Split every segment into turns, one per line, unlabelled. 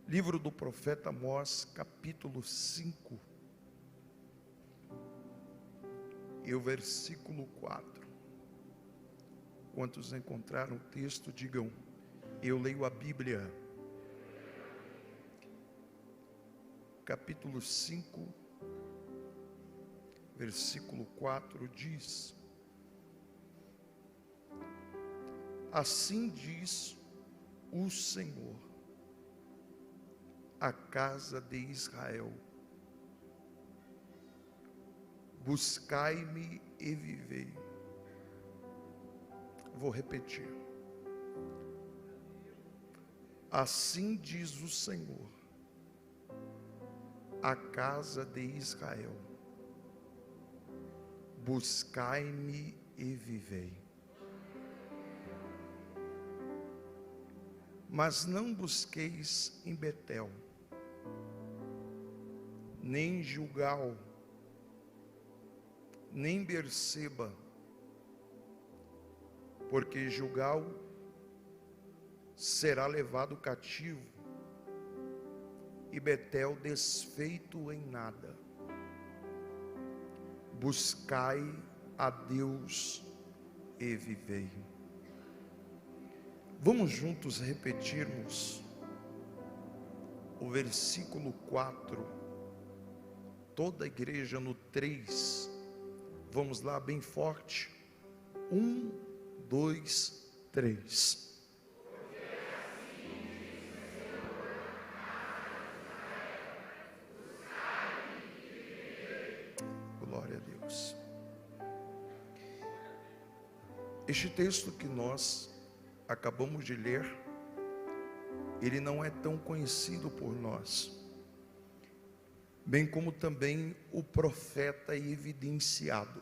Livro do profeta Amós, capítulo 5, e o versículo 4. Quantos encontraram o texto, digam: eu leio a Bíblia. Capítulo 5, versículo 4 diz: assim diz o Senhor, a casa de Israel: buscai-me e vivei. Vou repetir. Assim diz o Senhor, a casa de Israel: buscai-me e vivei. Mas não busqueis em Betel, nem em Gilgal, nem em Berseba, porque Gilgal será levado cativo e Betel desfeito em nada. Buscai a Deus e vivei. Vamos juntos repetirmos o versículo 4, toda a igreja no 3, vamos lá bem forte, 1, 2, 3. Glória a Deus. Este texto que nós acabamos de ler, ele não é tão conhecido por nós, bem como também o profeta é evidenciado.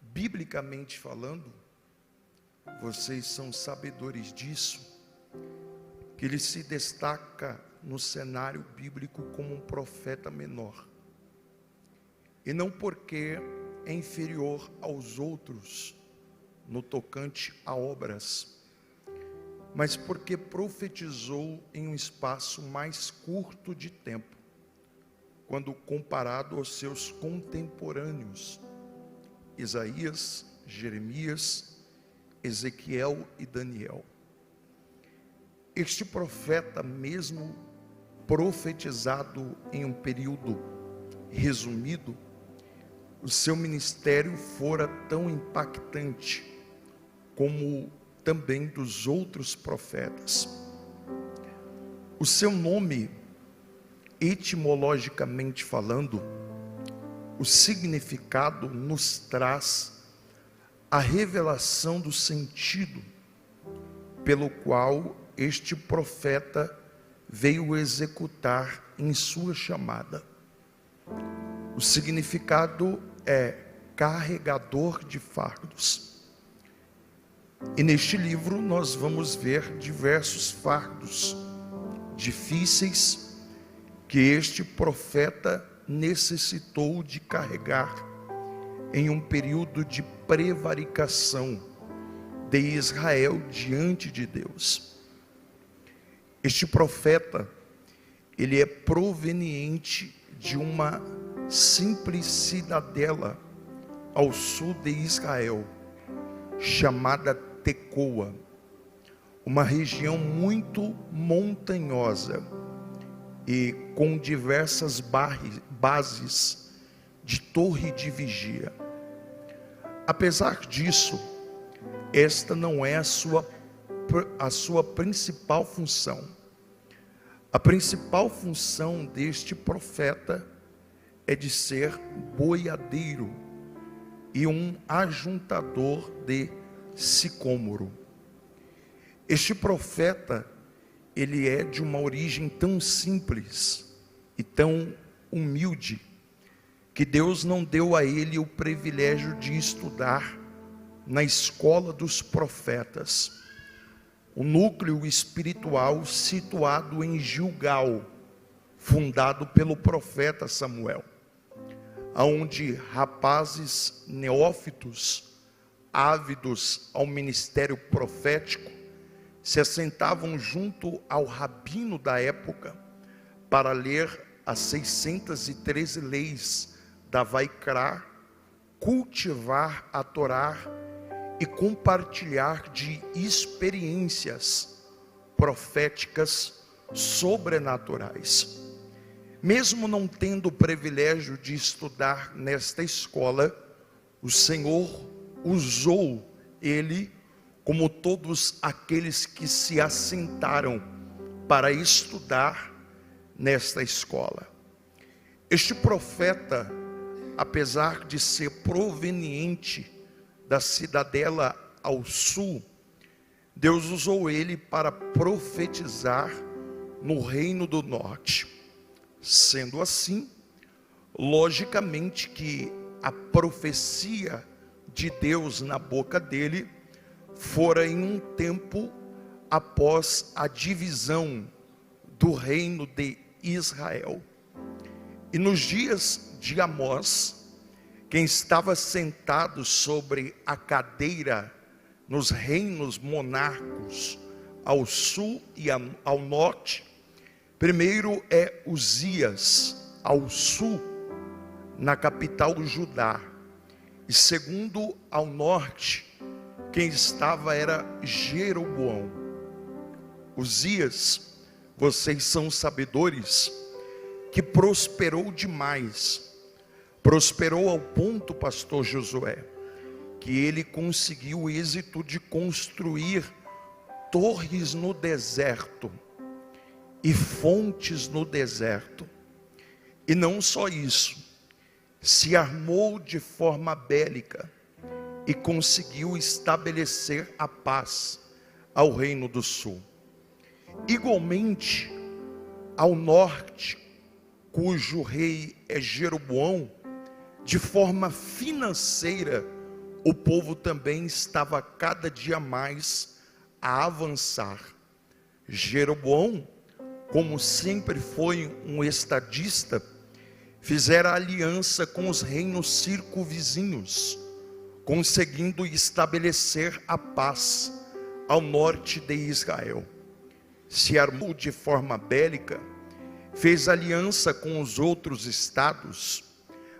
Biblicamente falando, vocês são sabedores disso, que ele se destaca no cenário bíblico como um profeta menor, e não porque é inferior aos outros no tocante a obras, mas porque profetizou em um espaço mais curto de tempo, quando comparado aos seus contemporâneos, Isaías, Jeremias, Ezequiel e Daniel. Este profeta, mesmo profetizado em um período resumido, o seu ministério fora tão impactante como também dos outros profetas. O seu nome, etimologicamente falando, o significado nos traz a revelação do sentido pelo qual este profeta veio executar em sua chamada. O significado é carregador de fardos. E neste livro nós vamos ver diversos fardos difíceis que este profeta necessitou de carregar em um período de prevaricação de Israel diante de Deus. Este profeta, ele é proveniente de uma simples cidadela ao sul de Israel, chamada Tecoa, uma região muito montanhosa e com diversas bases de torre de vigia. Apesar disso, esta não é a sua principal função. A principal função deste profeta é de ser boiadeiro e um ajuntador de sicômoro. Este profeta, ele é de uma origem tão simples e tão humilde, que Deus não deu a ele o privilégio de estudar na escola dos profetas, o núcleo espiritual situado em Gilgal, fundado pelo profeta Samuel, onde rapazes neófitos, ávidos ao ministério profético, se assentavam junto ao rabino da época para ler as 613 leis da Vaikra, cultivar a Torá e compartilhar de experiências proféticas sobrenaturais. Mesmo não tendo o privilégio de estudar nesta escola, o Senhor usou ele como todos aqueles que se assentaram para estudar nesta escola. Este profeta, apesar de ser proveniente da cidadela ao sul, Deus usou ele para profetizar no reino do norte. Sendo assim, logicamente que a profecia de Deus na boca dele fora em um tempo após a divisão do reino de Israel. E nos dias de Amós, quem estava sentado sobre a cadeira nos reinos monárquicos ao sul e ao norte, primeiro é Uzias, ao sul, na capital Judá, e segundo ao norte, quem estava era Jeroboão. Uzias, vocês são sabedores, que prosperou demais, prosperou ao ponto, pastor Josué, que ele conseguiu o êxito de construir torres no deserto e fontes no deserto. E não só isso, se armou de forma bélica e conseguiu estabelecer a paz ao reino do sul. Igualmente, ao norte, cujo rei é Jeroboão, de forma financeira, o povo também estava cada dia mais a avançar. Jeroboão, como sempre foi um estadista, fizera aliança com os reinos circunvizinhos, conseguindo estabelecer a paz ao norte de Israel. Se armou de forma bélica, fez aliança com os outros estados,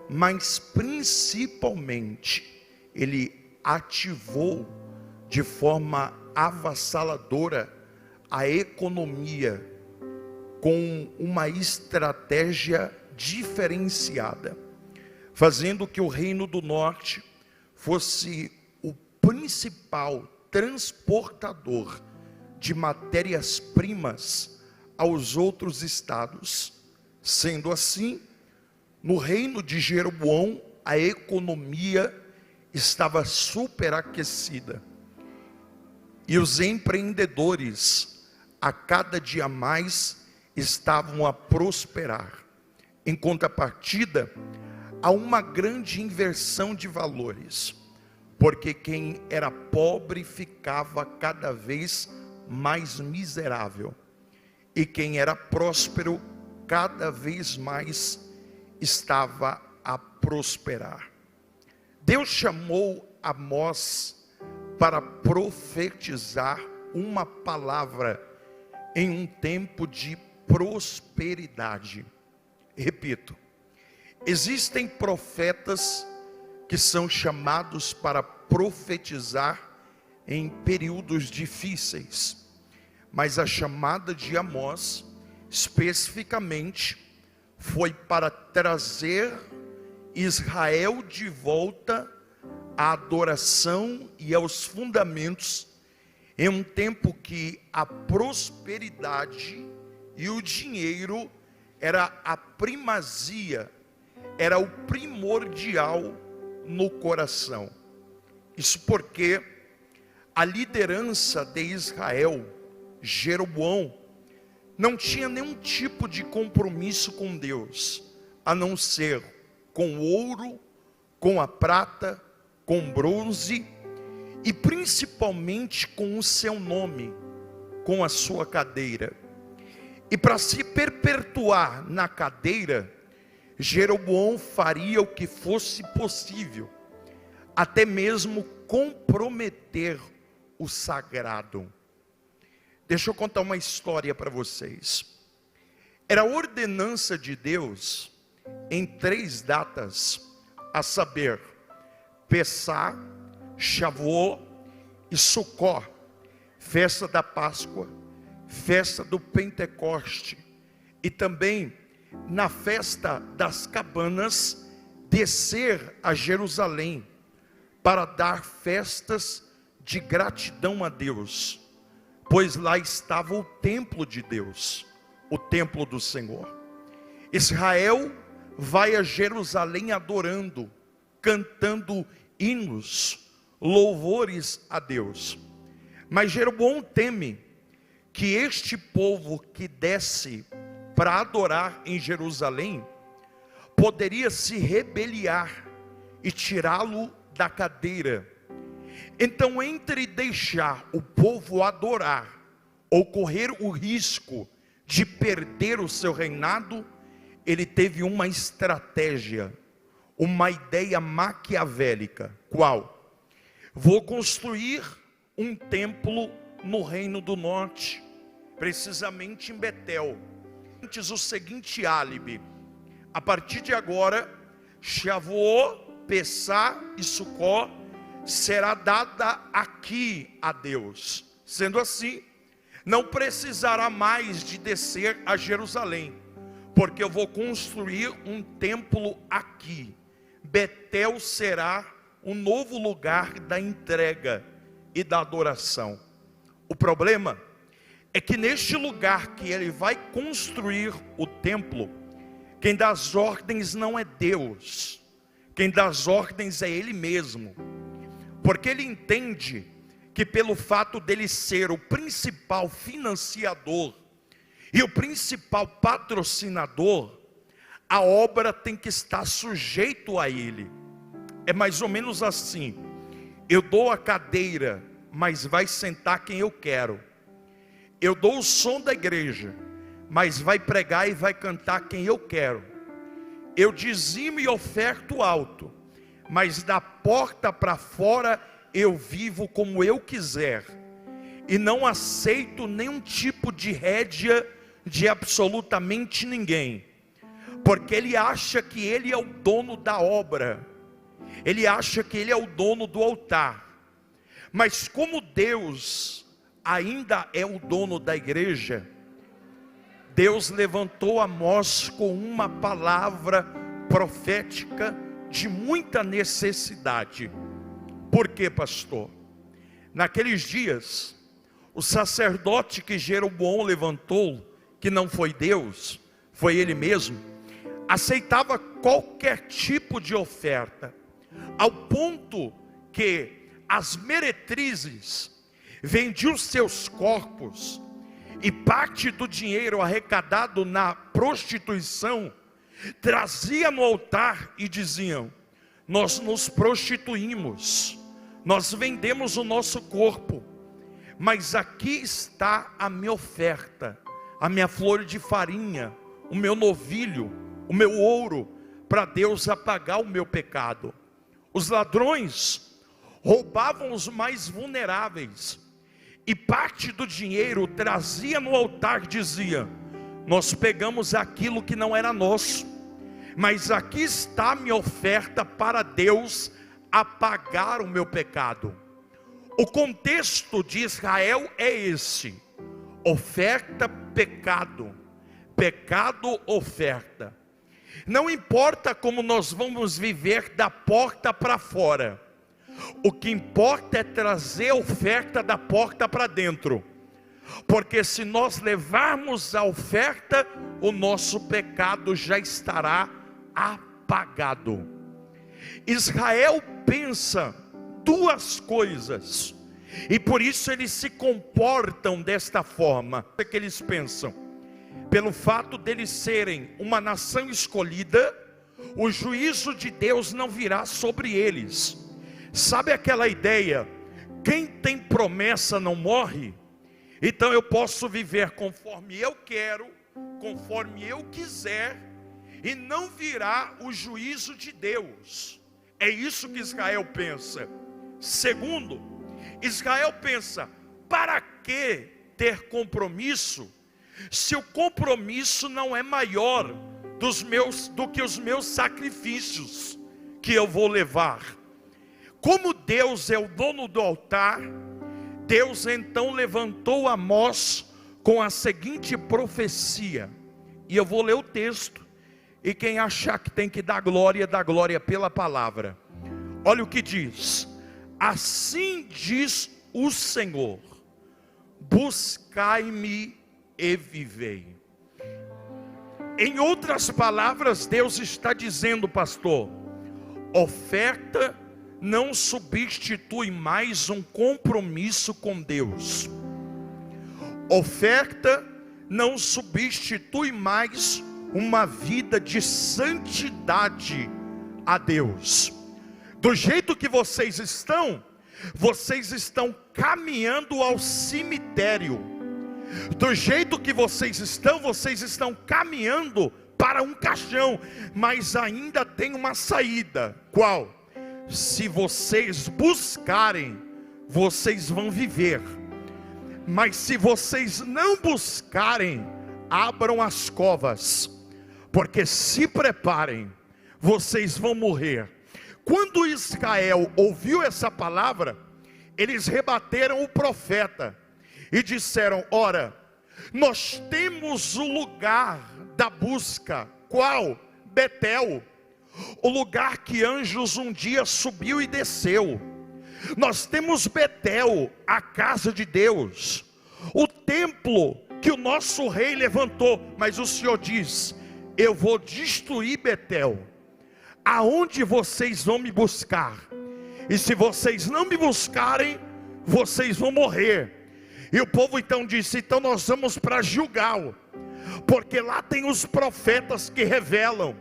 mas principalmente ele ativou de forma avassaladora a economia com uma estratégia diferenciada, fazendo que o reino do norte fosse o principal transportador de matérias-primas aos outros estados. Sendo assim, no reino de Jeroboão, a economia estava superaquecida e os empreendedores a cada dia mais estavam a prosperar. Em contrapartida, há uma grande inversão de valores, porque quem era pobre ficava cada vez mais miserável, e quem era próspero cada vez mais estava a prosperar. Deus chamou Amós para profetizar uma palavra em um tempo de prosperidade. Repito, existem profetas que são chamados para profetizar em períodos difíceis, mas a chamada de Amós, especificamente, foi para trazer Israel de volta à adoração e aos fundamentos, em um tempo que a prosperidade e o dinheiro era a primazia, era o primordial no coração. Isso porque a liderança de Israel, Jeroboão, não tinha nenhum tipo de compromisso com Deus, a não ser com o ouro, com a prata, com bronze e principalmente com o seu nome, com a sua cadeira. E para se perpetuar na cadeira, Jeroboão faria o que fosse possível, até mesmo comprometer o sagrado. Deixa eu contar uma história para vocês. Era ordenança de Deus em 3 datas, a saber, Pessá, Shavuot e Sucó, festa da Páscoa, festa do Pentecoste, e também na festa das cabanas, descer a Jerusalém para dar festas de gratidão a Deus, pois lá estava o templo de Deus, o templo do Senhor. Israel vai a Jerusalém adorando, cantando hinos, louvores a Deus. Mas Jeroboão teme que este povo que desce para adorar em Jerusalém poderia se rebeliar e tirá-lo da cadeira. Então, entre deixar o povo adorar ou correr o risco de perder o seu reinado, ele teve uma estratégia, uma ideia maquiavélica. Qual? Vou construir um templo no Reino do Norte, precisamente em Betel. Antes o seguinte álibi: a partir de agora, Shavuot, Pessá e Sucó será dada aqui a Deus. Sendo assim, não precisará mais de descer a Jerusalém, porque eu vou construir um templo aqui. Betel será um novo lugar da entrega e da adoração. O problema é que neste lugar que ele vai construir o templo, quem dá as ordens não é Deus, quem dá as ordens é ele mesmo, porque ele entende que pelo fato dele ser o principal financiador e o principal patrocinador, a obra tem que estar sujeito a ele. É mais ou menos assim: eu dou a cadeira, mas vai sentar quem eu quero. Eu dou o som da igreja, mas vai pregar e vai cantar quem eu quero. Eu dizimo e oferto alto, mas da porta para fora eu vivo como eu quiser, e não aceito nenhum tipo de rédea de absolutamente ninguém, porque ele acha que ele é o dono da obra, ele acha que ele é o dono do altar. Mas como Deus ainda é o dono da igreja, Deus levantou Amós com uma palavra profética de muita necessidade. Por quê, pastor? Naqueles dias, o sacerdote que Jeroboão levantou, que não foi Deus, foi ele mesmo, aceitava qualquer tipo de oferta, ao ponto que as meretrizes vendiam seus corpos, e parte do dinheiro arrecadado na prostituição trazia no altar e diziam: nós nos prostituímos, nós vendemos o nosso corpo, mas aqui está a minha oferta, a minha flor de farinha, o meu novilho, o meu ouro, para Deus apagar o meu pecado. Os ladrões roubavam os mais vulneráveis, e parte do dinheiro trazia no altar e dizia: nós pegamos aquilo que não era nosso, mas aqui está a minha oferta para Deus apagar o meu pecado. O contexto de Israel é esse: oferta, pecado, pecado, oferta. Não importa como nós vamos viver da porta para fora, o que importa é trazer a oferta da porta para dentro, porque se nós levarmos a oferta, o nosso pecado já estará apagado. Israel pensa 2 coisas, e por isso eles se comportam desta forma. O que eles pensam? Pelo fato deles serem uma nação escolhida, o juízo de Deus não virá sobre eles. Sabe aquela ideia, quem tem promessa não morre? Então eu posso viver conforme eu quero, conforme eu quiser, e não virá o juízo de Deus. É isso que Israel pensa. Segundo, Israel pensa: para que ter compromisso, se o compromisso não é maior do que os meus sacrifícios que eu vou levar? Como Deus é o dono do altar, Deus então levantou Amós com a seguinte profecia, e eu vou ler o texto, e quem achar que tem que dar glória, dá glória pela palavra. Olha o que diz: assim diz o Senhor, buscai-me e vivei. Em outras palavras, Deus está dizendo, pastor, oferta não substitui mais um compromisso com Deus. Oferta não substitui mais uma vida de santidade a Deus. Do jeito que vocês estão caminhando ao cemitério. Do jeito que vocês estão caminhando para um caixão, mas ainda tem uma saída. Qual? Se vocês buscarem, vocês vão viver. Mas se vocês não buscarem, abram as covas, porque se preparem, vocês vão morrer. Quando Israel ouviu essa palavra, eles rebateram o profeta e disseram: ora, nós temos o lugar da busca. Qual? Betel, o lugar que anjos um dia subiu e desceu. Nós temos Betel, a casa de Deus, o templo que o nosso rei levantou. Mas o Senhor diz: eu vou destruir Betel. Aonde vocês vão me buscar? E se vocês não me buscarem, vocês vão morrer. E o povo então disse: então nós vamos para Gilgal, porque lá tem os profetas que revelam.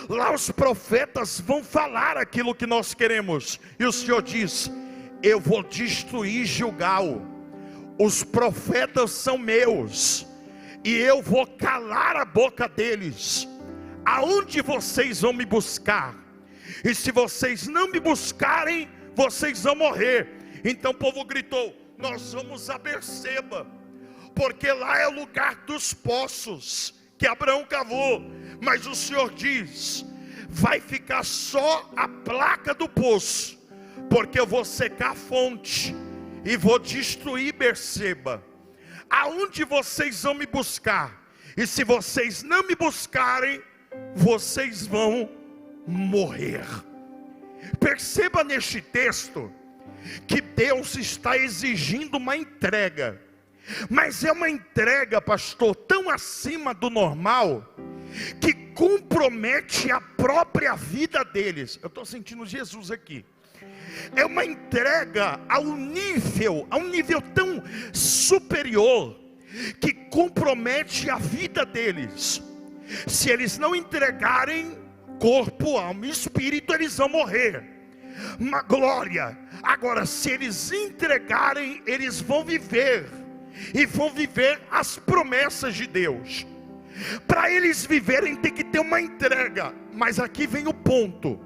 Lá os profetas vão falar aquilo que nós queremos. E o Senhor diz: eu vou destruir Gilgal. Os profetas são meus, e eu vou calar a boca deles. Aonde vocês vão me buscar? E se vocês não me buscarem, vocês vão morrer. Então o povo gritou: nós vamos a Berseba, porque lá é o lugar dos poços que Abraão cavou. Mas o Senhor diz: vai ficar só a placa do poço, porque eu vou secar a fonte e vou destruir Berseba. Aonde vocês vão me buscar? E se vocês não me buscarem, vocês vão morrer. Perceba neste texto que Deus está exigindo uma entrega, mas é uma entrega, pastor, tão acima do normal, que compromete a própria vida deles. Eu estou sentindo Jesus aqui. É uma entrega a um nível tão superior, que compromete a vida deles. Se eles não entregarem corpo, alma e espírito, eles vão morrer. Uma glória. Agora, se eles entregarem, eles vão viver, e vão viver as promessas de Deus. Para eles viverem tem que ter uma entrega. Mas aqui vem o ponto: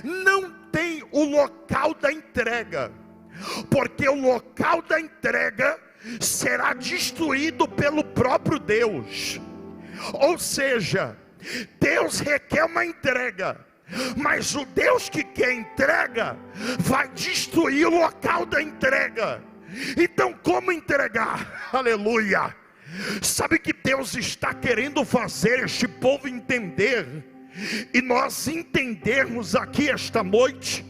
não tem o local da entrega, porque o local da entrega será destruído pelo próprio Deus. Ou seja, Deus requer uma entrega, mas o Deus que quer entrega vai destruir o local da entrega. Então como entregar? Aleluia. Sabe que Deus está querendo fazer este povo entender, e nós entendermos aqui esta noite,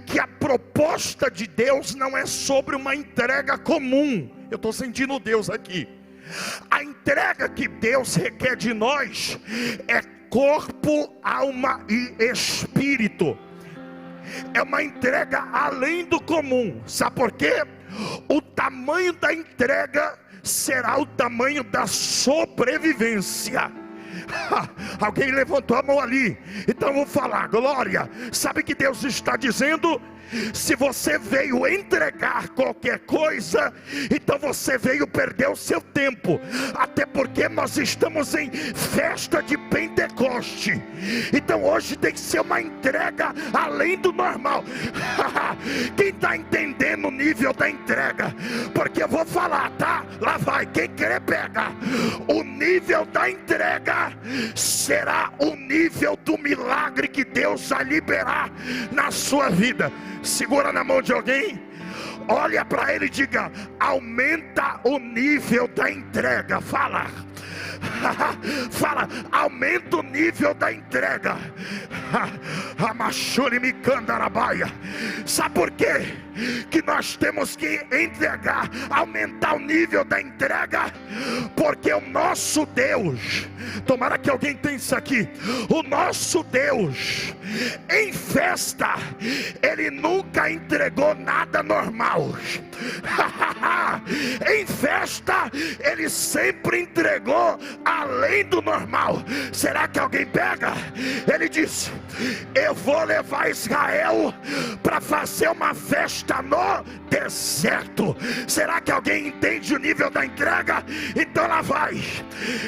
que a proposta de Deus não é sobre uma entrega comum. Eu estou sentindo Deus aqui. A entrega que Deus requer de nós é corpo, alma e espírito. É uma entrega além do comum. Sabe por quê? O tamanho da entrega será o tamanho da sobrevivência. Alguém levantou a mão ali. Então eu vou falar, glória. Sabe que Deus está dizendo? Se você veio entregar qualquer coisa, então você veio perder o seu tempo. Até porque nós estamos em festa de Pentecostes. hoje. Então hoje tem que ser uma entrega além do normal. Quem está entendendo o nível da entrega? Porque eu vou falar, tá? Lá vai, quem quer pega. O nível da entrega será o nível do milagre que Deus vai liberar na sua vida. Segura na mão de alguém, olha para ele e diga: aumenta o nível da entrega. Fala. Fala, aumenta o nível da entrega. Sabe por quê que nós temos que entregar, aumentar o nível da entrega? Porque o nosso Deus, tomara que alguém tenha isso aqui, o nosso Deus em festa, Ele nunca entregou nada normal. Em festa Ele sempre entregou além do normal. Será que alguém pega? Ele disse: eu vou levar Israel para fazer uma festa no deserto. Será que alguém entende o nível da entrega? Então lá vai.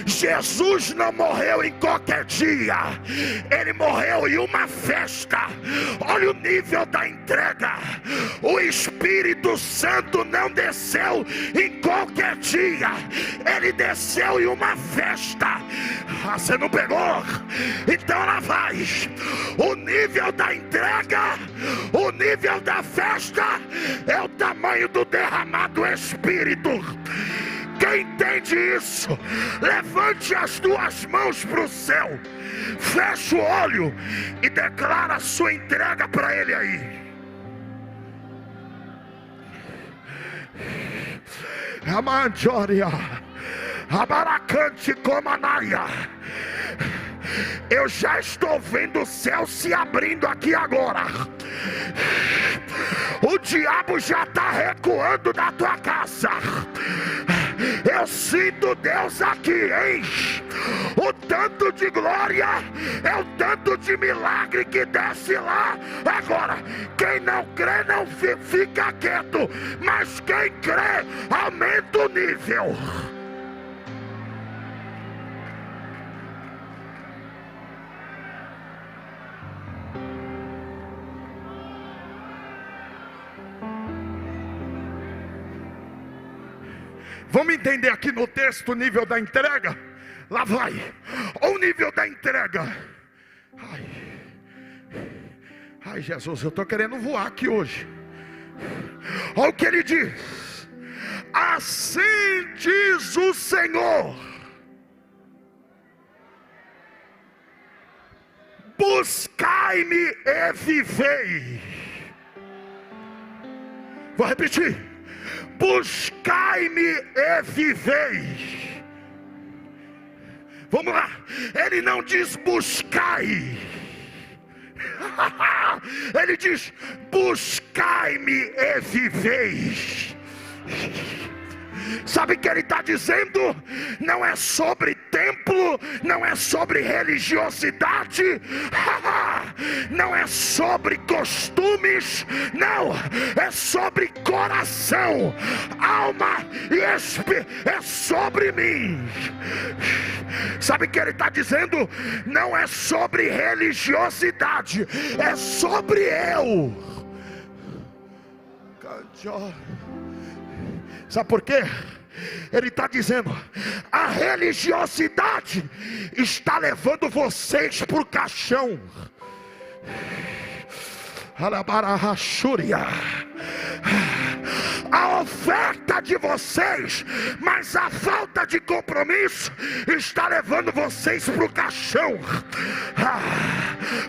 Jesus não morreu em qualquer dia, Ele morreu em uma festa. Olha o nível da entrega. O Espírito Santo não desceu em qualquer dia, Ele desceu em uma festa. Você não pegou? Então lá vai. O nível da entrega, o nível da festa é o tamanho do derramado Espírito. Quem entende isso, levante as duas mãos para o céu, fecha o olho e declara a sua entrega para Ele aí. Amanjoria, abaracante comanaia. Eu já estou vendo o céu se abrindo aqui agora. O diabo já está recuando da tua casa. Eu sinto Deus aqui, hein? O tanto de glória é o tanto de milagre que desce lá. Agora, quem não crê não fica quieto, mas quem crê aumenta o nível. Vamos entender aqui no texto o nível da entrega? Lá vai. O nível da entrega. Ai, Jesus, eu estou querendo voar aqui hoje. Olha o que ele diz: assim diz o Senhor: buscai-me e vivei. Vou repetir: buscai-me e vivei. Vamos lá. Ele não diz buscai. Ele diz buscai-me e vivei. Sabe o que ele está dizendo? Não é sobre templo, não é sobre religiosidade, não é sobre costumes, não, é sobre coração, alma e espírito, é sobre mim. Sabe o que ele está dizendo? Não é sobre religiosidade, é sobre eu. Sabe por quê? Ele está dizendo: a religiosidade está levando vocês para o caixão. A oferta de vocês, mas a falta de compromisso está levando vocês para o caixão.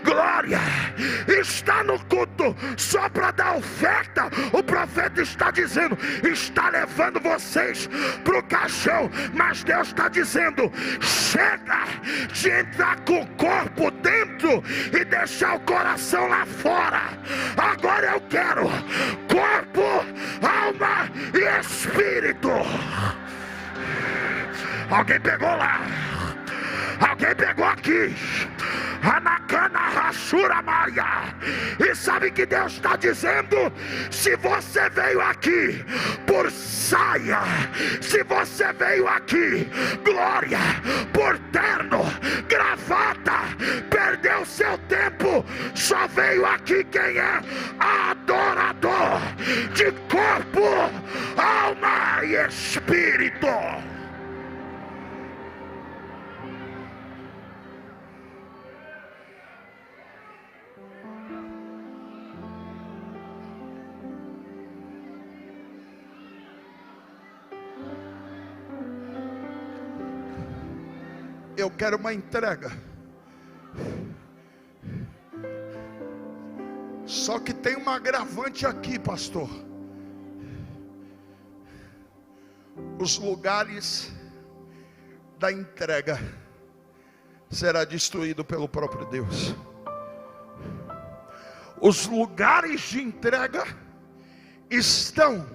Glória, está no culto só para dar oferta. O profeta está dizendo: está levando vocês para o caixão. Mas Deus está dizendo: chega de entrar com o corpo dentro e deixar o coração lá fora. Agora eu quero corpo, alma e espírito. Alguém pegou lá? Alguém pegou aqui? Anacana Rachura Maia. E sabe o que Deus está dizendo? Se você veio aqui por saia, se você veio aqui, glória, por terno, gravata, Só veio aqui quem é adorador de corpo, alma e espírito. Eu quero uma entrega. Só que tem um agravante aqui, pastor. Os lugares da entrega será destruído pelo próprio Deus. Os lugares de entrega estão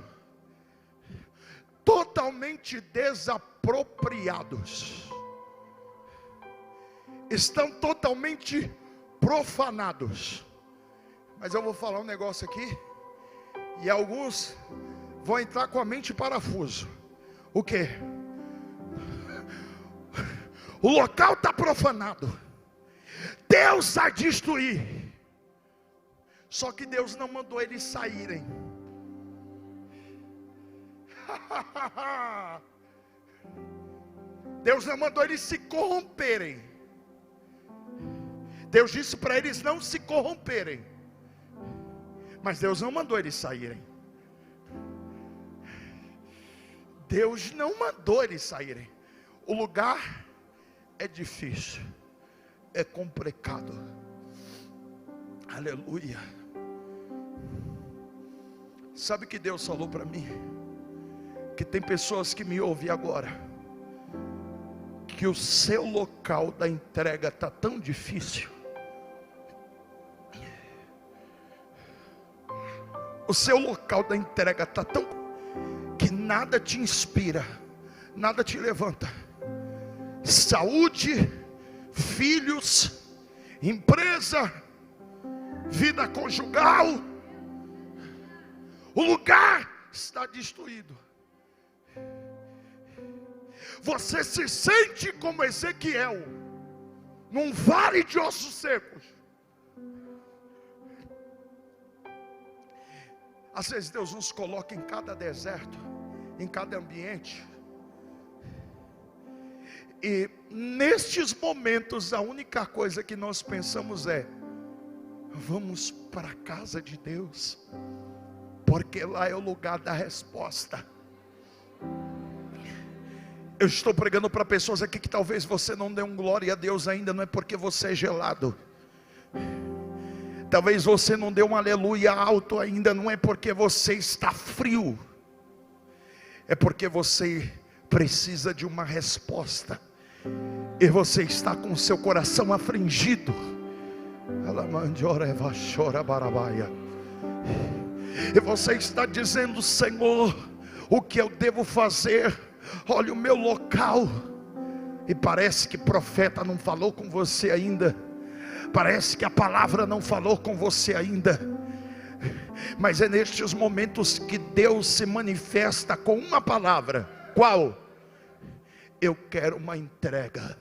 totalmente desapropriados. Estão totalmente profanados. Mas eu vou falar um negócio aqui, e alguns vão entrar com a mente em parafuso. O quê? O local está profanado. Deus vai destruir. Só que Deus não mandou eles saírem. Deus não mandou eles se corromperem. Deus disse para eles não se corromperem. Mas Deus não mandou eles saírem. Deus não mandou eles saírem. O lugar é difícil, é complicado. Aleluia. Sabe que Deus falou para mim? Que tem pessoas que me ouvem agora, que o seu local da entrega está tão difícil. O seu local da entrega está tão que nada te inspira, nada te levanta. Saúde, filhos, empresa, vida conjugal, o lugar está destruído. Você se sente como Ezequiel, num vale de ossos secos. Às vezes Deus nos coloca em cada deserto, em cada ambiente. E nestes momentos a única coisa que nós pensamos é: vamos para a casa de Deus, porque lá é o lugar da resposta. Eu estou pregando para pessoas aqui que talvez você não dê um glória a Deus ainda, não é porque você é gelado. Talvez você não dê um aleluia alto ainda, não é porque você está frio. É porque você precisa de uma resposta. E você está com o seu coração afligido. E você está dizendo: Senhor, o que eu devo fazer? Olha o meu local. E parece que profeta não falou com você ainda. Parece que a palavra não falou com você ainda. Mas é nestes momentos que Deus se manifesta com uma palavra. Qual? Eu quero uma entrega.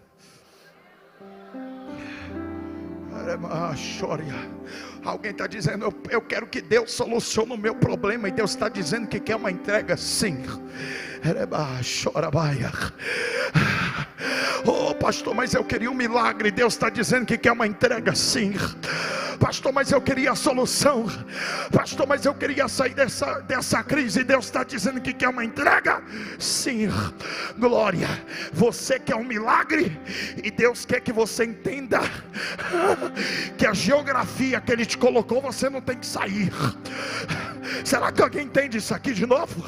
Alguém está dizendo: eu quero que Deus solucione o meu problema. E Deus está dizendo que quer uma entrega. Sim. Oh pastor, mas eu queria um milagre. Deus está dizendo que quer uma entrega. Sim. Pastor, mas eu queria a solução. Pastor, mas eu queria sair dessa crise. Deus está dizendo que quer uma entrega. Sim. Glória. Você quer um milagre, e Deus quer que você entenda que a geografia que Ele te colocou, você não tem que sair. Será que alguém entende isso aqui de novo?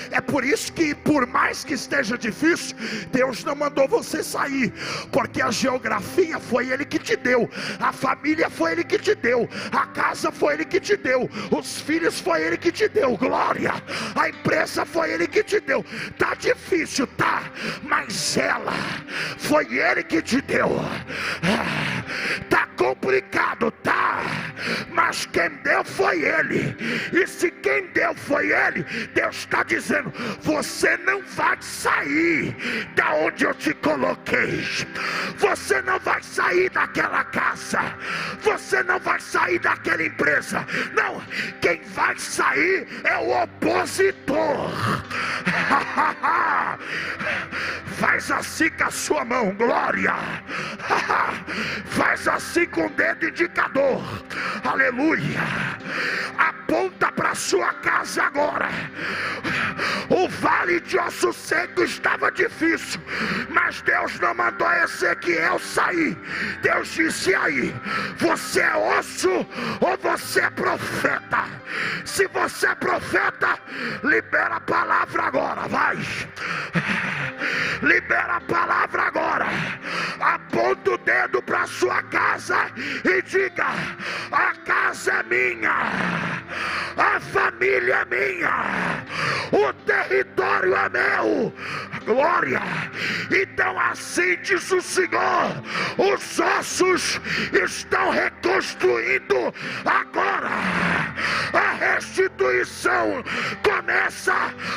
É por isso que, por mais que esteja difícil, Deus não mandou você sair, porque a geografia foi Ele que te deu, a família foi Ele que te deu, a casa foi Ele que te deu, os filhos foi Ele que te deu. Glória. A empresa foi Ele que te deu. Tá difícil, tá, mas ela foi Ele que te deu. Tá complicado, tá, mas quem deu foi Ele. E se quem deu foi Ele, Deus está dizendo: você não vai sair da onde
onde eu te coloquei. Você não vai sair daquela casa, você não vai sair daquela empresa. Não, quem vai sair é o opositor. Faz assim com a sua mão, glória. Faz assim com o dedo indicador, aleluia. Aponta para sua casa agora. O vale de osso seco estava difícil, mas Deus não mandou Ezequiel sair. Deus disse: aí, você é osso ou você é profeta? Se você é profeta, libera a palavra agora, vai. Libera a palavra agora. Aponta o dedo para sua casa e diga: a casa é minha, a família é minha, o território é meu. Glória. Então assim diz o Senhor: os ossos estão reconstruindo agora. A restituição começa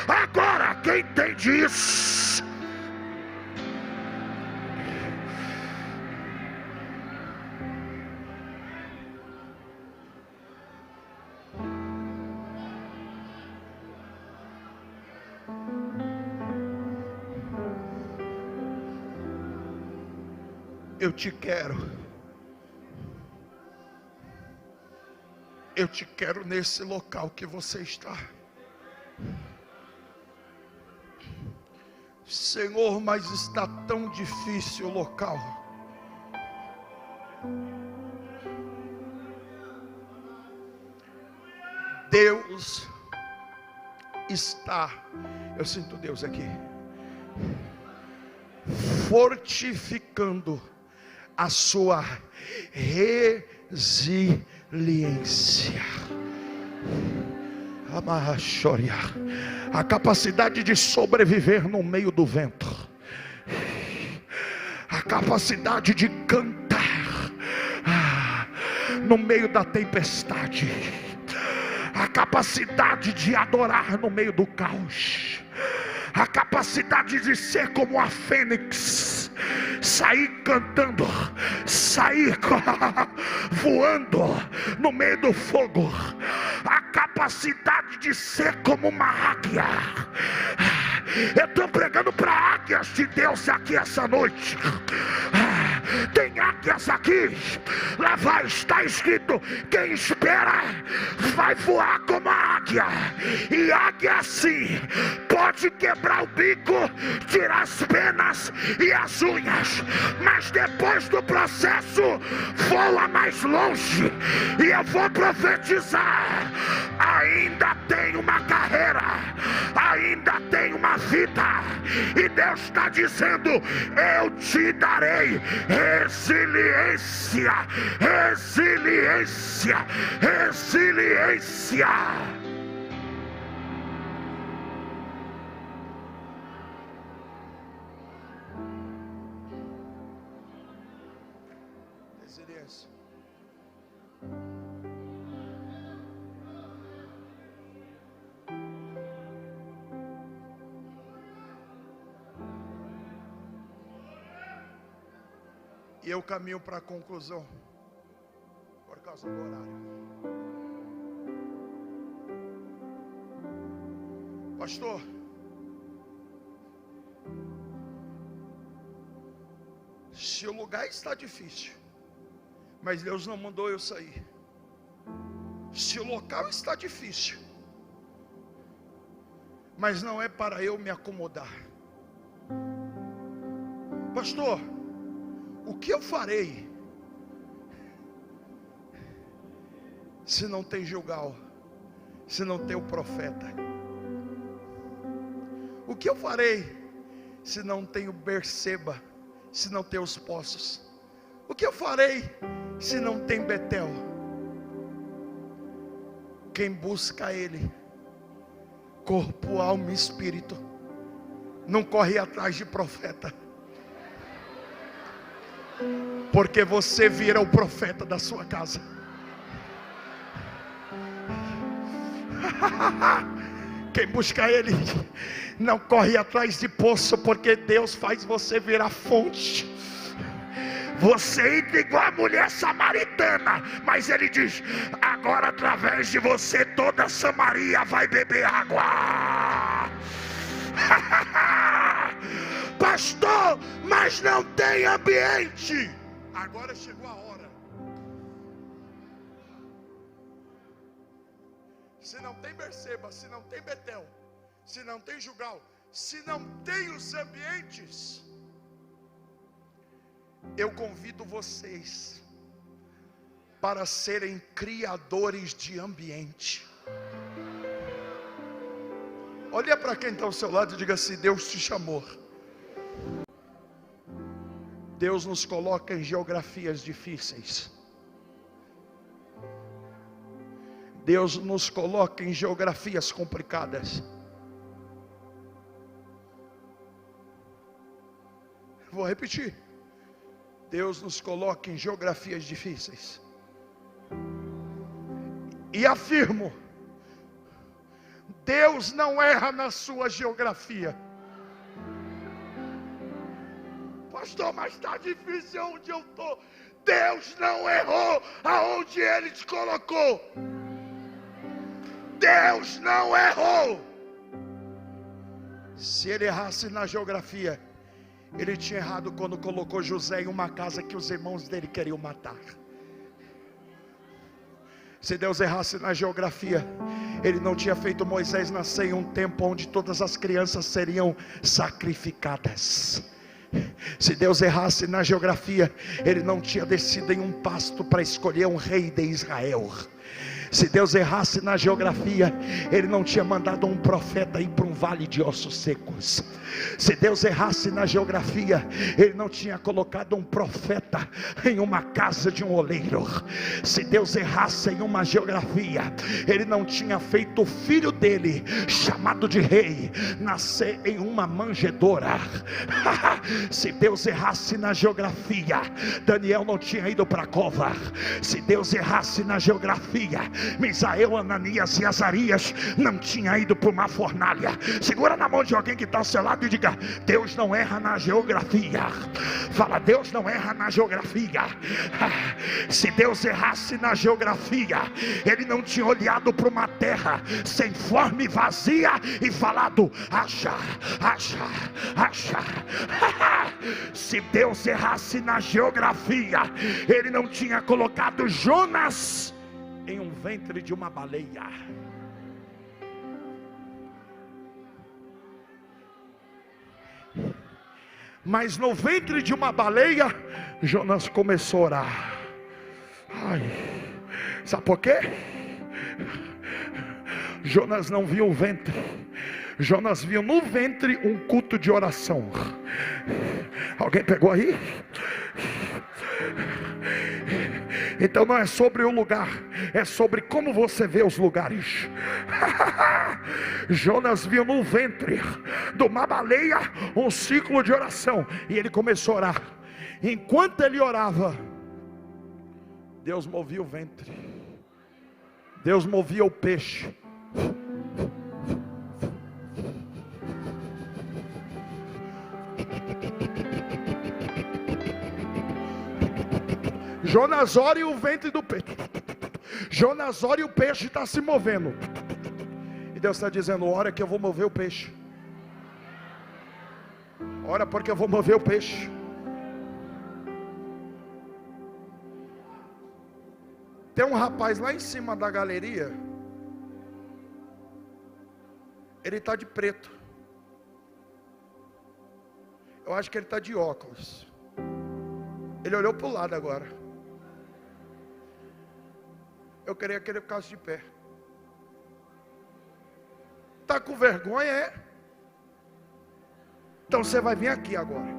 agora. Quem entende isso? Eu te quero nesse local que você está. Senhor, mas está tão difícil o local. Deus está, eu sinto Deus aqui, fortificando a sua resiliência. A capacidade de sobreviver no meio do vento, a capacidade de cantar no meio da tempestade, a capacidade de adorar no meio do caos, a capacidade de ser como a fênix, sair cantando, sair voando no meio do fogo, a capacidade de ser como uma águia. Eu estou pregando para águias de Deus aqui essa noite. Tem águias aqui. Lá vai, está escrito: quem espera vai voar como a águia. E águia assim pode quebrar o bico, tirar as penas e as unhas, mas depois do processo voa mais longe. E eu vou profetizar: ainda tem uma carreira, ainda tem uma vida. E Deus está dizendo: eu te darei resiliência, resiliência, resiliência. Resiliência. E eu caminho para a conclusão, por causa do horário. Pastor, se o lugar está difícil, mas Deus não mandou eu sair. Se o local está difícil, mas não é para eu me acomodar. Pastor, o que eu farei se não tem Gilgal, se não tem o profeta? O que eu farei se não tenho Berseba, se não tem os poços? O que eu farei se não tem Betel? Quem busca Ele, corpo, alma e espírito, não corre atrás de profeta, porque você vira o profeta da sua casa. Quem busca Ele Não corre atrás de poço, porque Deus faz você virar fonte. Você entra igual a mulher samaritana, mas Ele diz: agora através de você toda Samaria vai beber água. Pastor, mas não tem ambiente. Agora chegou a hora. Se não tem Berseba, se não tem Betel, se não tem Gilgal, se não tem os ambientes, eu convido vocês para serem criadores de ambiente. Olha para quem está ao seu lado e diga assim: Deus te chamou. Deus nos coloca em geografias difíceis. Deus nos coloca em geografias complicadas. Vou repetir. Deus nos coloca em geografias difíceis. E afirmo: Deus não erra na sua geografia. Pastor, mas está difícil onde eu estou. Deus não errou aonde Ele te colocou. Deus não errou. Se Ele errasse na geografia, Ele tinha errado quando colocou José em uma casa que os irmãos dele queriam matar. Se Deus errasse na geografia, Ele não tinha feito Moisés nascer em um tempo onde todas as crianças seriam sacrificadas. Se Deus errasse na geografia, Ele não tinha descido em um pasto para escolher um rei de Israel. Se Deus errasse na geografia, Ele não tinha mandado um profeta ir para um vale de ossos secos. Se Deus errasse na geografia, Ele não tinha colocado um profeta em uma casa de um oleiro. Se Deus errasse em uma geografia, Ele não tinha feito o filho dele, chamado de rei, nascer em uma manjedoura. Se Deus errasse na geografia, Daniel não tinha ido para a cova. Se Deus errasse na geografia, Misael, Ananias e Azarias não tinha ido para uma fornalha. Segura na mão de alguém que está ao seu lado e diga: Deus não erra na geografia. Fala: Deus não erra na geografia. Se Deus errasse na geografia, Ele não tinha olhado para uma terra sem forma e vazia e falado: haja, haja, haja. Se Deus errasse na geografia, Ele não tinha colocado Jonas em um ventre de uma baleia. Mas no ventre de uma baleia, Jonas começou a orar. Sabe por quê? Jonas não viu o ventre. Jonas viu no ventre um culto de oração. Alguém pegou aí? Então não é sobre o lugar, é sobre como você vê os lugares. Jonas viu no ventre de uma baleia um ciclo de oração, e ele começou a orar. Enquanto ele orava, Deus movia o ventre, Deus movia o peixe. Jonas ora e o ventre do peixe. Jonas ora e o peixe está se movendo. E Deus está dizendo: ora que eu vou mover o peixe. Ora porque eu vou mover o peixe. Tem um rapaz lá em cima da galeria. Ele está de preto. Eu acho que ele está de óculos. Ele olhou para o lado agora. Eu queria que ele ficasse de pé. Está com vergonha, é? Então você vai vir aqui agora.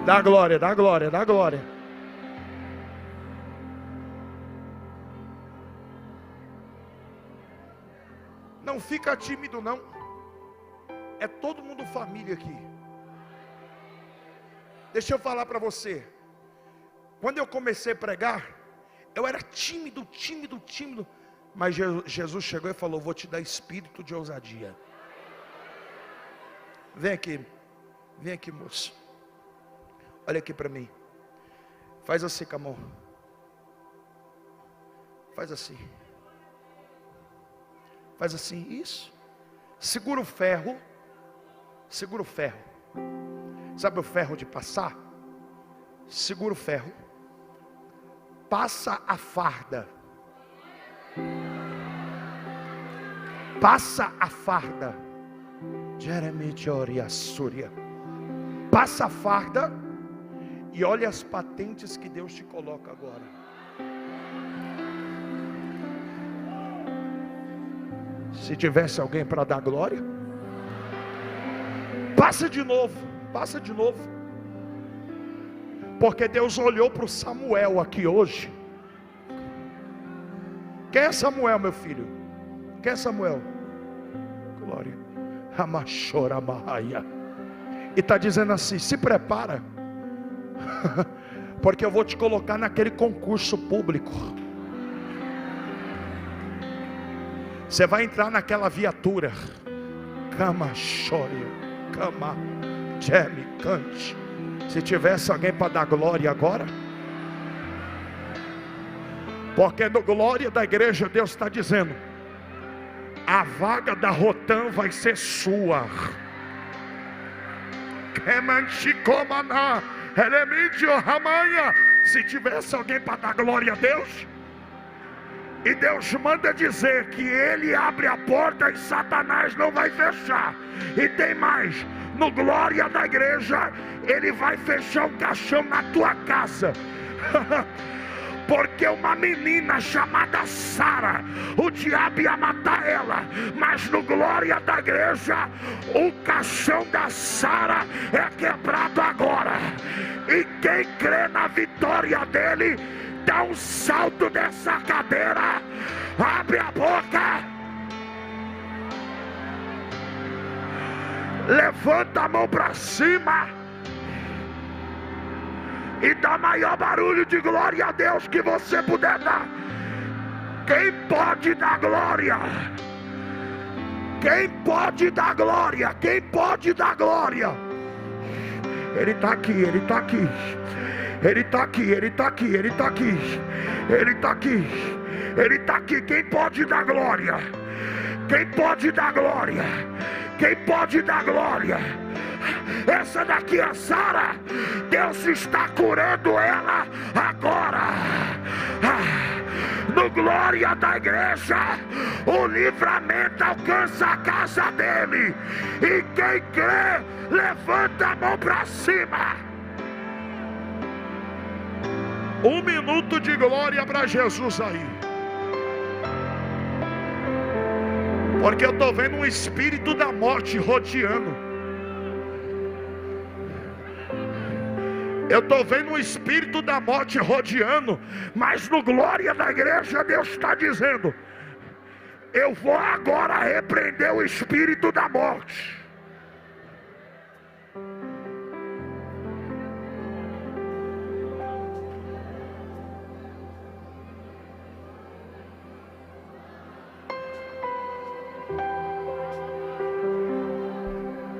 Dá glória, dá glória, dá glória. Não fica tímido não. É todo mundo família aqui.
Deixa eu falar para você. Quando eu comecei a pregar, eu era tímido. Mas Jesus chegou e falou: vou te dar espírito de ousadia. Vem aqui, moço. Olha aqui para mim. Faz assim com a mão. Faz assim. Faz assim, isso. Segura o ferro. Sabe o ferro de passar? Segura o ferro. Passa a farda. Passa a farda. Passa a farda. E olha as patentes que Deus te coloca agora. Se tivesse alguém para dar glória, passa de novo. Porque Deus olhou para o Samuel aqui hoje. Quem é Samuel, meu filho? Quem é Samuel? Glória. E está dizendo assim: se prepara, porque eu vou te colocar naquele concurso público. Você vai entrar naquela viatura. Cama, chore, cama, geme, cante. Se tivesse alguém para dar glória agora. Porque no glória da igreja Deus está dizendo: a vaga da Rotan vai ser sua. Se tivesse alguém para dar glória a Deus. E Deus manda dizer que Ele abre a porta e Satanás não vai fechar. E tem mais, no glória da igreja, Ele vai fechar um caixão na tua casa. Porque uma menina chamada Sara, o diabo ia matar ela, mas no glória da igreja, o caixão da Sara é quebrado agora. E quem crê na vitória dele, dá um salto dessa cadeira, abre a boca, levanta a mão para cima e dá maior barulho de glória a Deus que você puder dar. Quem pode dar glória? Quem pode dar glória? Quem pode dar glória? Ele está aqui, Ele está aqui. Ele está aqui, Ele está aqui, Ele está aqui, Ele está aqui, Ele está aqui. Quem pode dar glória? Quem pode dar glória? Quem pode dar glória? Essa daqui é Sara. Deus está curando ela agora. No glória da igreja, o livramento alcança a casa dele. E quem crê, levanta a mão para cima. 1 minuto de glória para Jesus aí. Porque eu estou vendo um espírito da morte rodeando. Eu estou vendo um espírito da morte rodeando. Mas no glória da igreja Deus está dizendo: eu vou agora repreender o espírito da morte.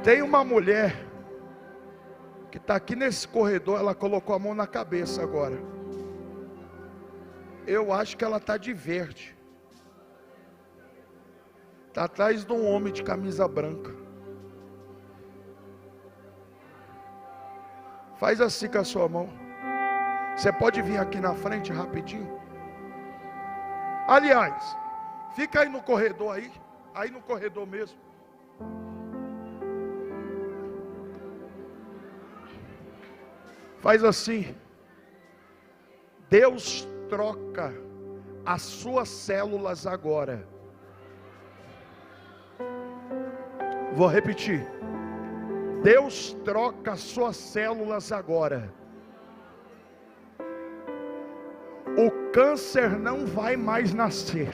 Tem uma mulher que está aqui nesse corredor, ela colocou a mão na cabeça agora. Eu acho que ela está de verde. Está atrás de um homem de camisa branca. Faz assim com a sua mão. Você pode vir aqui na frente rapidinho? Aliás, fica aí no corredor aí no corredor mesmo. Faz assim. Deus troca as suas células agora. Vou repetir. Deus troca as suas células agora. O câncer não vai mais nascer.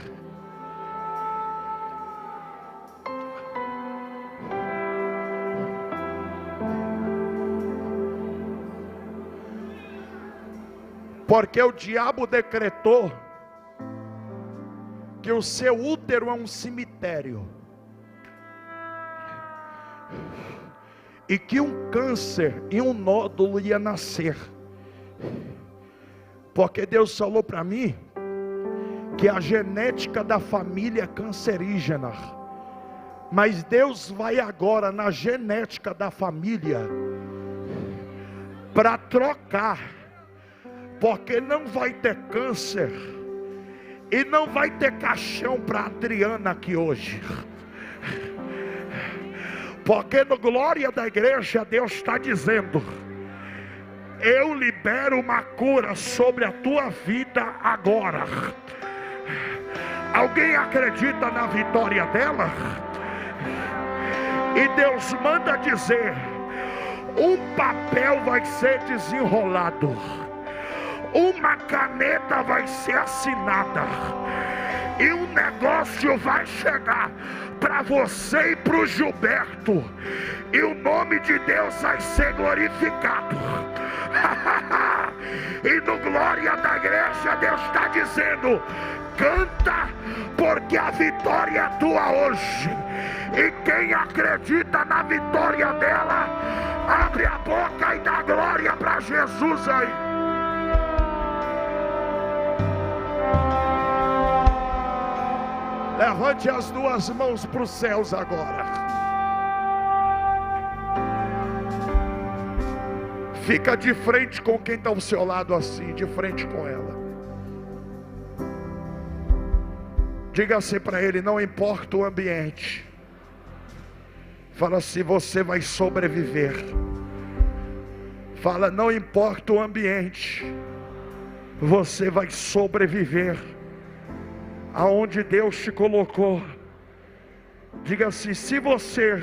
Porque o diabo decretou que o seu útero é um cemitério, e que um câncer e um nódulo ia nascer. Porque Deus falou para mim que a genética da família é cancerígena, mas Deus vai agora na genética da família para trocar, porque não vai ter câncer e não vai ter caixão para Adriana aqui hoje. Porque no glória da igreja Deus está dizendo: eu libero uma cura sobre a tua vida agora. Alguém acredita na vitória dela? E Deus manda dizer: um papel vai ser desenrolado, uma caneta vai ser assinada, e um negócio vai chegar para você e para o Gilberto, e o nome de Deus vai ser glorificado. E no glória da igreja Deus está dizendo: canta, porque a vitória é tua hoje. E quem acredita na vitória dela, abre a boca e dá glória para Jesus aí. Levante as duas mãos para os céus agora. Fica de frente com quem está ao seu lado assim, de frente com ela. Diga assim para ele: não importa o ambiente. Fala assim: você vai sobreviver. Fala: não importa o ambiente, você vai sobreviver. Aonde Deus te colocou. Diga assim: se você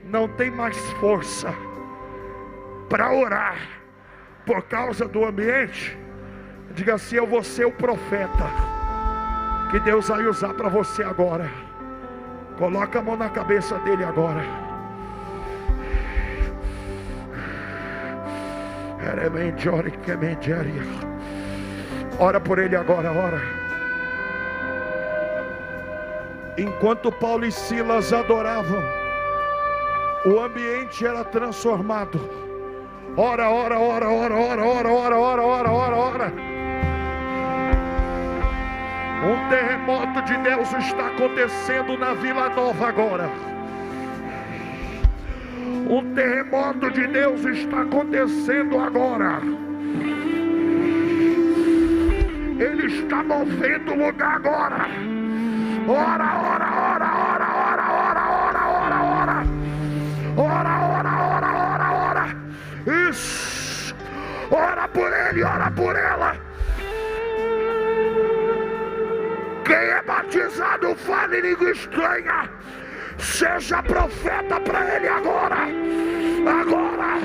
não tem mais força para orar por causa do ambiente, diga assim: eu vou ser o profeta que Deus vai usar para você agora. Coloca a mão na cabeça dele agora. Ora por ele agora, ora. Enquanto Paulo e Silas adoravam, o ambiente era transformado. Ora, ora, ora, ora, ora, ora, ora, ora, ora, ora, ora. Um terremoto de Deus está acontecendo na Vila Nova agora. Um terremoto de Deus está acontecendo agora. Ele está movendo o lugar agora. Ora, ora, ora, ora, ora, ora, ora, ora, ora. Ora, ora, ora, ora, ora. Isso. Ora por ele, ora por ela. Quem é batizado, fale língua estranha. Seja profeta para ele agora. Agora.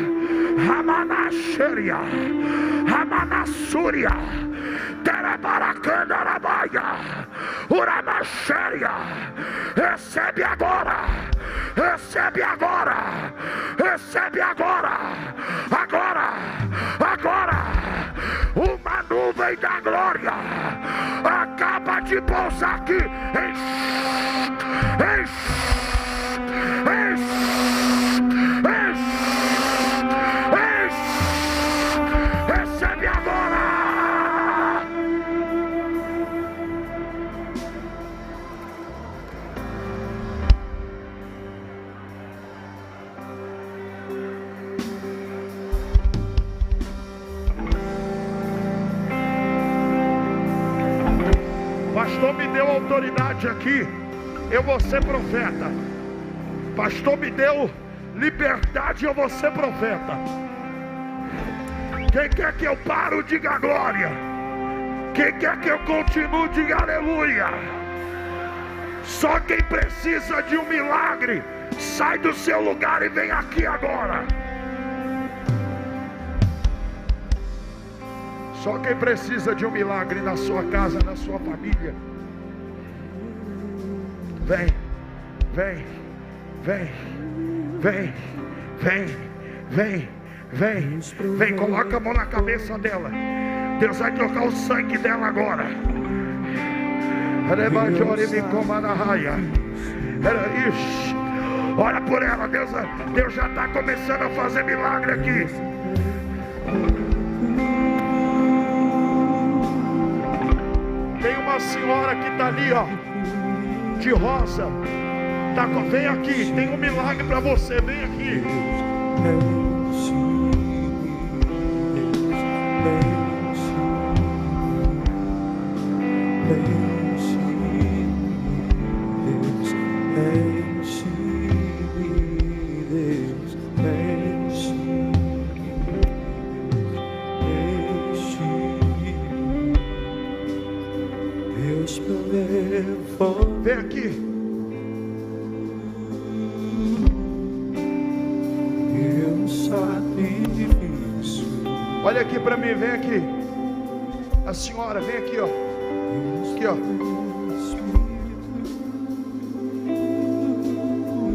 Ramanaxeria. Ramanassúria. Terebaracandarabaia. Uramaxéria. Recebe agora. Recebe agora. Recebe agora. Agora. Agora. Uma nuvem da glória acaba de pousar aqui. Recebe agora. Pastor me deu autoridade aqui, eu vou ser profeta. Pastor me deu liberdade, eu vou ser profeta. Quem quer que eu paro, diga glória. Quem quer que eu continue, diga aleluia. Só quem precisa de um milagre, sai do seu lugar e vem aqui agora. Só quem precisa de um milagre na sua casa, na sua família, vem, vem, vem, vem, vem, vem, vem, vem, coloca a mão na cabeça dela. Deus vai trocar o sangue dela agora. Olha por ela, Deus já está começando a fazer milagre aqui. Tem uma senhora que está ali, ó, de rosa. Vem aqui, tem um milagre para você, vem aqui. Vem aqui. Olha aqui para mim, vem aqui. A senhora, vem aqui, ó. Aqui, ó.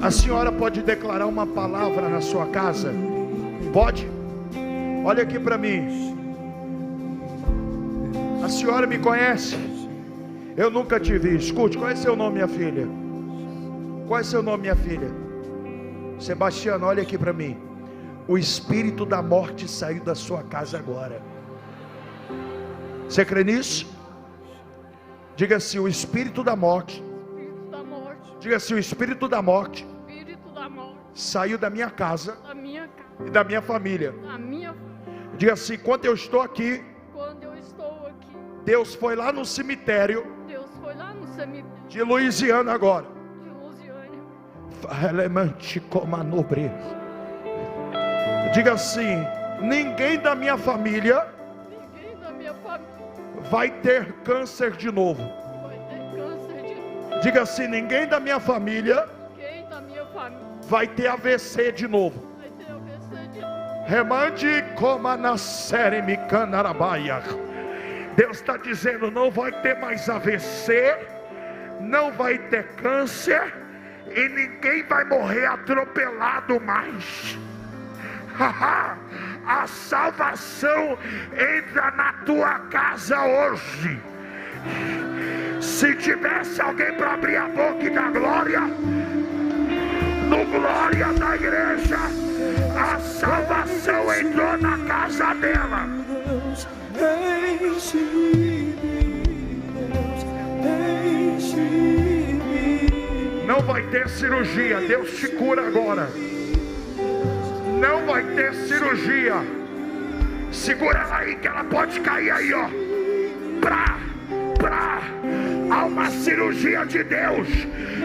A senhora pode declarar uma palavra na sua casa? Pode? Olha aqui para mim. A senhora me conhece? Eu nunca te vi. Escute, qual é seu nome, minha filha? Qual é seu nome, minha filha? Sebastiano, olha aqui para mim. O espírito da morte saiu da sua casa agora. Você crê nisso? Diga assim: o espírito da morte. Diga assim: o espírito da morte saiu da minha casa e da minha família. Diga assim: quando eu estou aqui, Deus foi lá no cemitério de Louisiana agora. Diga assim: ninguém da minha família vai ter câncer de novo. Diga assim: ninguém da minha família vai ter AVC de novo. Remande como na série Micanarabaia. Deus está dizendo: não vai ter mais AVC, não vai ter câncer, e ninguém vai morrer atropelado mais. A salvação entra na tua casa hoje. Se tivesse alguém para abrir a boca e dar glória, no glória da igreja, a salvação entrou na casa dela. Não vai ter cirurgia, Deus te cura agora. Não vai ter cirurgia. Segura ela aí que ela pode cair aí, ó. Há uma cirurgia de Deus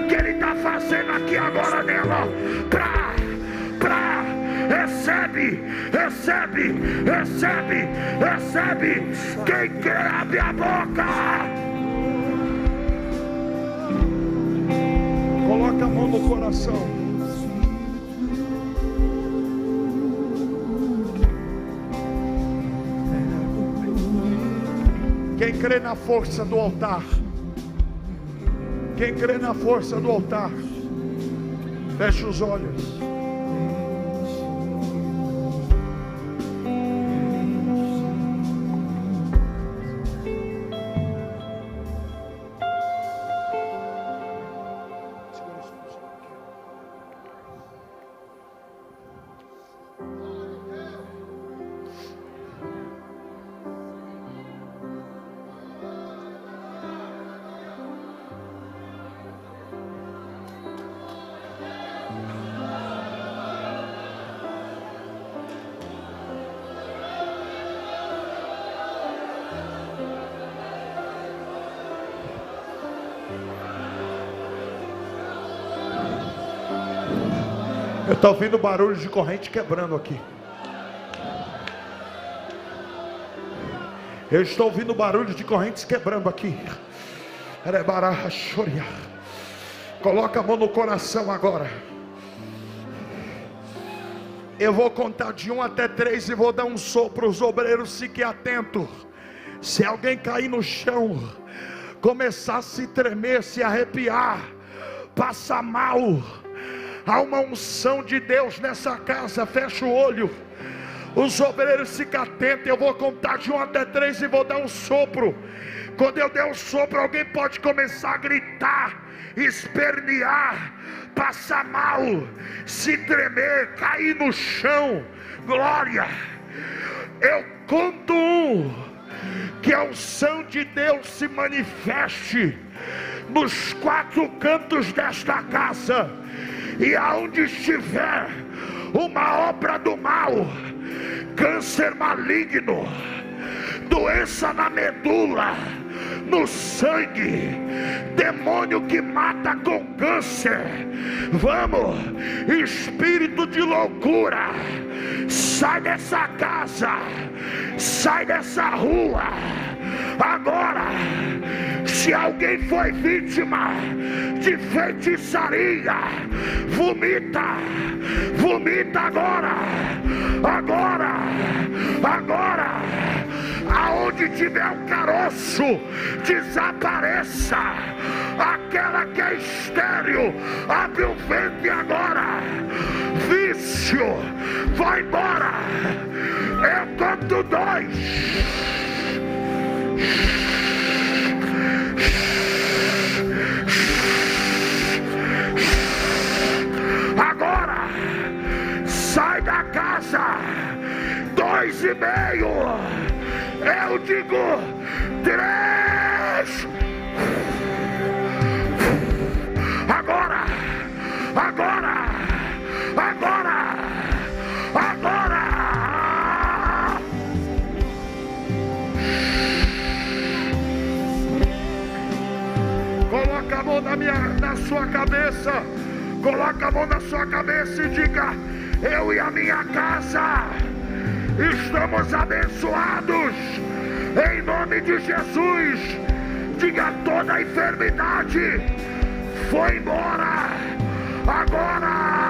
que Ele está fazendo aqui agora nela. Recebe. Quem quer abre a boca. Coloca a mão no coração. Quem crê na força do altar? Quem crê na força do altar? Feche os olhos. Eu estou ouvindo barulho de corrente quebrando aqui. Eu estou ouvindo barulho de correntes quebrando aqui. Coloca a mão no coração agora. Eu vou contar de 1 até 3 e vou dar um sopro. Os obreiros, fiquem atentos. Se alguém cair no chão, começar a se tremer, se arrepiar, passar mal, há uma unção de Deus nessa casa. Fecha o olho. Os obreiros ficam atentos. Eu vou contar de 1 até 3 e vou dar um sopro. Quando eu der um sopro, alguém pode começar a gritar, espernear, passar mal, se tremer, cair no chão. Glória. Eu conto 1, que a unção de Deus se manifeste nos 4 cantos desta casa, e aonde estiver uma obra do mal, câncer maligno, doença na medula, no sangue, demônio que mata com câncer, vamos, espírito de loucura, sai dessa casa, sai dessa rua, agora. Se alguém foi vítima de feitiçaria, vomita, vomita agora, agora, agora. Aonde tiver um caroço, desapareça. Aquela que é estéril, abre o ventre agora. Vício, vai embora. Eu conto 2. Agora, sai da casa. 2,5. Eu digo 3. Agora, agora, agora, agora. Coloca a mão na sua cabeça. Coloca a mão na sua cabeça e diga: eu e a minha casa estamos abençoados, em nome de Jesus. Diga: toda a enfermidade foi embora, agora